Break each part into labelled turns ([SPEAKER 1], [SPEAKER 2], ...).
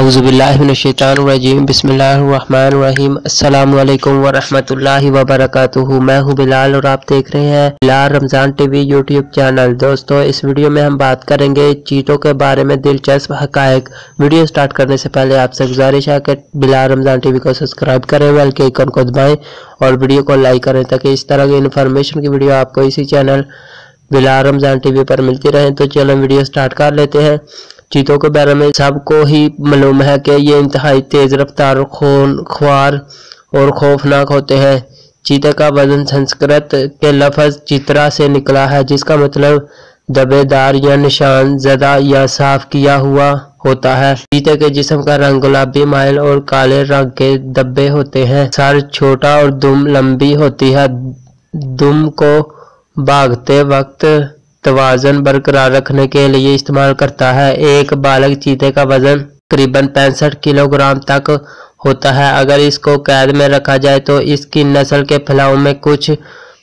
[SPEAKER 1] औज़ुबिल्लाहि मिनश्शैतानिर्रजीम बिस्मिल्लाहिर्रहमानिर्रहीम अस्सलामु अलैकुम वरहमतुल्लाहि वबरकातुहू। मैं हूँ बिलाल और आप देख रहे हैं Bilal Ramzan TV YouTube channel. दोस्तों, इस वीडियो में हम बात करेंगे चीतों के बारे में दिलचस्प हक़ाइक़। वीडियो स्टार्ट करने से पहले आपसे गुजारिश है कि बिलाल रमज़ान टीवी को सब्सक्राइब करें, बेल के आइकन को दबाएं और वीडियो को लाइक करें ताकि इस तरह की इन्फॉर्मेशन की वीडियो आपको इसी चैनल बिलाल रमज़ान टीवी पर मिलती रहे। तो चलो वीडियो स्टार्ट कर लेते हैं। चीतों के बारे में सबको ही मालूम है कि ये इंतहाई तेज रफ्तार, खूंखार और खौफनाक होते हैं। चीते का वजन संस्कृत के लफ्ज़ चित्रा से निकला है, जिसका मतलब दबेदार या निशान ज़दा या साफ किया हुआ होता है। चीते के जिस्म का रंग गुलाबी माइल और काले रंग के धब्बे होते हैं। सर छोटा और दुम लंबी होती है। दुम को भागते वक्त तवाज़न बरकरार रखने के लिए इस्तेमाल करता है। एक बालग चीते का वजन तकरीबन 65 किलोग्राम तक होता है। अगर इसको कैद में रखा जाए तो इसकी नस्ल के फैलाव में कुछ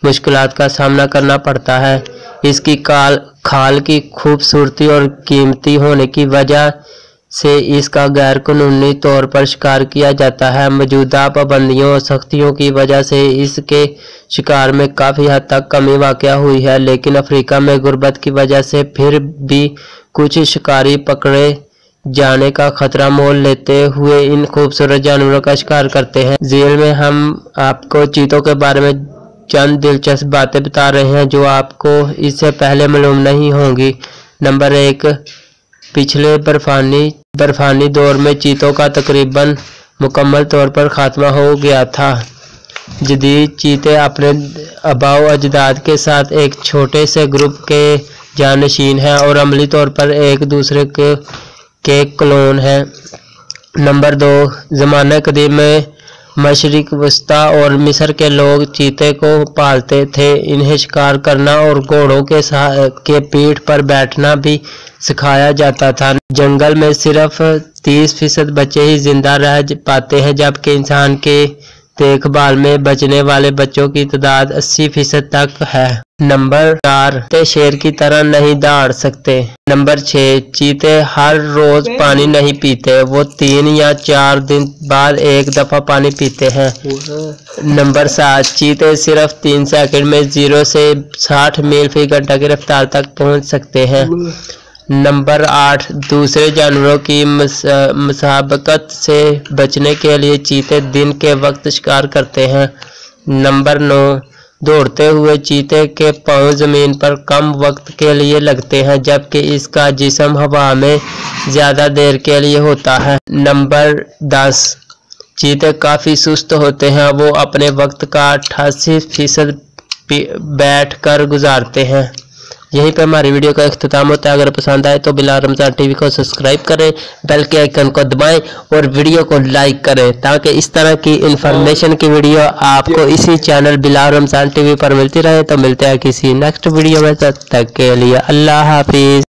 [SPEAKER 1] मुश्किलात का सामना करना पड़ता है। इसकी खाल की खूबसूरती और कीमती होने की वजह से इसका गैर कानूनी तौर पर शिकार किया जाता है। मौजूदा पाबंदियों और सख्तियों की वजह से इसके शिकार में काफ़ी हद तक कमी वाक़या हुई है, लेकिन अफ्रीका में गुर्बत की वजह से फिर भी कुछ शिकारी पकड़े जाने का खतरा मोल लेते हुए इन खूबसूरत जानवरों का शिकार करते हैं। झील में हम आपको चीतों के बारे में चंद दिलचस्प बातें बता रहे हैं जो आपको इससे पहले मालूम नहीं होंगी। नंबर 1, पिछले बर्फानी दौर में चीतों का तकरीबन मुकम्मल तौर पर खात्मा हो गया था। जदीद चीते अपने आबाओ अजदाद के साथ एक छोटे से ग्रुप के जानशीन हैं और अमली तौर पर एक दूसरे के क्लोन हैं। नंबर 2, ज़माना कदीम में मशरिक वस्ता और मिस्र के लोग चीते को पालते थे। इन्हें शिकार करना और घोड़ों के पीठ पर बैठना भी सिखाया जाता था। जंगल में सिर्फ 30% बच्चे ही जिंदा रह पाते हैं, जबकि इंसान के देखभाल में बचने वाले बच्चों की तादाद 80% तक है। नंबर 4, चीते शेर की तरह नहीं दौड़ सकते। नंबर 6, चीते हर रोज पानी नहीं पीते, वो 3 या 4 दिन बाद एक दफा पानी पीते हैं। नंबर 7, चीते सिर्फ 3 सेकंड में 0 से 60 मील फी घंटा की रफ्तार तक पहुंच सकते हैं। नंबर 8, दूसरे जानवरों की मुसाबकत से बचने के लिए चीते दिन के वक्त शिकार करते हैं। नंबर 9, दौड़ते हुए चीते के पांव जमीन पर कम वक्त के लिए लगते हैं, जबकि इसका जिस्म हवा में ज्यादा देर के लिए होता है। नंबर 10, चीते काफी सुस्त होते हैं, वो अपने वक्त का 88% बैठ कर गुजारते हैं। यहीं पर हमारी वीडियो का इख्तिताम होता है। अगर पसंद आए तो बिलाल रमज़ान टीवी को सब्सक्राइब करें, बेल के आइकन को दबाएं और वीडियो को लाइक करें ताकि इस तरह की इन्फॉर्मेशन की वीडियो आपको इसी चैनल बिलाल रमज़ान टीवी पर मिलती रहे। तो मिलते हैं किसी नेक्स्ट वीडियो में, तब तक के लिए अल्लाह हाफिज़।